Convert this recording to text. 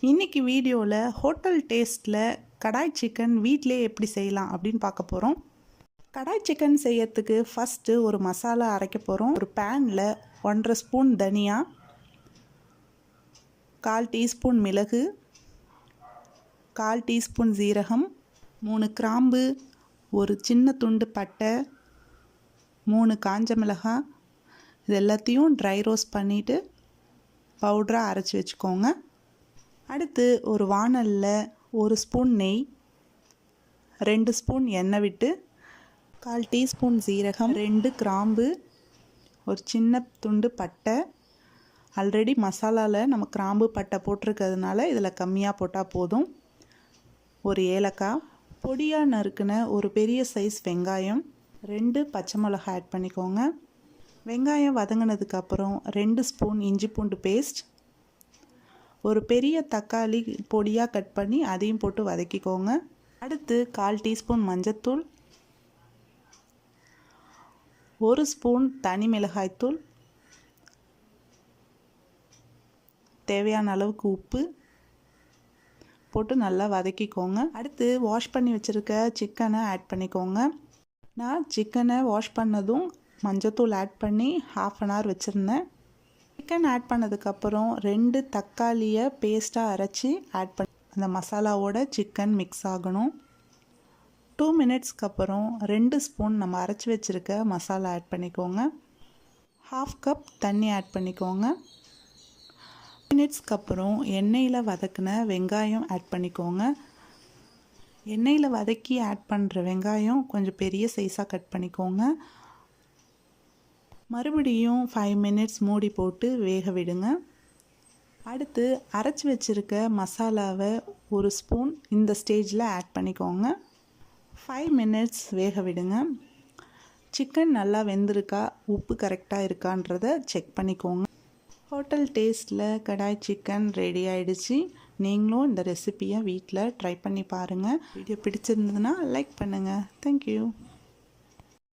இன்றைக்கி வீடியோவில் ஹோட்டல் டேஸ்ட்டில் கடாய் சிக்கன் வீட்டிலே எப்படி செய்யலாம் அப்படின்னு பார்க்க போகிறோம். கடாய் சிக்கன் செய்யறதுக்கு ஃபஸ்ட்டு ஒரு மசாலா அரைக்க போகிறோம். ஒரு பேனில் 1.5 ஸ்பூன் தனியா, 1/4 டீஸ்பூன் மிளகு, 1/4 டீஸ்பூன் ஜீரகம், 3 கிராம்பு, ஒரு சின்ன துண்டு பட்டை, 3 காஞ்ச மிளகாய், இது எல்லாத்தையும் ட்ரை ரோஸ்ட் பண்ணிவிட்டு பவுடராக அரைச்சி வச்சுக்கோங்க. அடுத்து ஒரு வாணலில் 1 ஸ்பூன் நெய், 2 ஸ்பூன் எண்ணெய் விட்டு 1/4 டீஸ்பூன் ஜீரகம், 2 கிராம்பு, ஒரு சின்ன துண்டு பட்டை. ஆல்ரெடி மசாலாவில் நம்ம கிராம்பு பட்டை போட்டிருக்கிறதுனால இதில் கம்மியாக போட்டால் போதும். ஒரு ஏலக்காய், பொடியாக நறுக்குன ஒரு பெரிய சைஸ் வெங்காயம், 2 பச்சை மிளகாய் ஆட் பண்ணிக்கோங்க. வெங்காயம் வதங்கினதுக்கப்புறம் 2 ஸ்பூன் இஞ்சி பூண்டு பேஸ்ட், ஒரு பெரிய தக்காளி பொடியாக கட் பண்ணி அதையும் போட்டு வதக்கிக்கோங்க. அடுத்து 1/4 டீஸ்பூன் மஞ்சத்தூள், 1 ஸ்பூன் தனி மிளகாய்த்தூள், தேவையான அளவுக்கு உப்பு போட்டு நல்லா வதக்கிக்கோங்க. அடுத்து வாஷ் பண்ணி வச்சுருக்க சிக்கனை ஆட் பண்ணிக்கோங்க. நான் சிக்கனை வாஷ் பண்ணதும் மஞ்சத்தூள் ஆட் பண்ணி 1/2 அன் ஹவர் வச்சுருந்தேன். சிக்கன் ஆட் பண்ணதுக்கப்புறம் 2 தக்காளியை பேஸ்ட்டாக அரைச்சி ஆட் பண்ணி அந்த மசாலாவோட சிக்கன் மிக்ஸ் ஆகணும். 2 மினிட்ஸ்க்கு அப்புறம் 2 ஸ்பூன் நம்ம அரைச்சி வச்சுருக்க மசாலா ஆட் பண்ணிக்கோங்க. 1/2 கப் தண்ணி ஆட் பண்ணிக்கோங்க. 2 மினிட்ஸ்க்கு அப்புறம் எண்ணெயில் வதக்கின வெங்காயம் ஆட் பண்ணிக்கோங்க. எண்ணெயில் வதக்கி ஆட் பண்ணுற வெங்காயம் கொஞ்சம் பெரிய சைஸாக கட் பண்ணிக்கோங்க. மறுபடியும் 5 மினிட்ஸ் மூடி போட்டு வேக விடுங்க. அடுத்து அரைச்சி வச்சுருக்க மசாலாவை 1 ஸ்பூன் இந்த ஸ்டேஜில் ஆட் பண்ணிக்கோங்க. 5 மினிட்ஸ் வேக விடுங்க. சிக்கன் நல்லா வெந்திருக்கா, உப்பு கரெக்டாக இருக்கான்றதை செக் பண்ணிக்கோங்க. ஹோட்டல் டேஸ்ட்டில் கடாய் சிக்கன் ரெடி ஆகிடுச்சு. நீங்களும் இந்த ரெசிபியை வீட்டில் ட்ரை பண்ணி பாருங்கள். வீடியோ பிடிச்சிருந்ததுன்னா லைக் பண்ணுங்கள். தேங்க்யூ.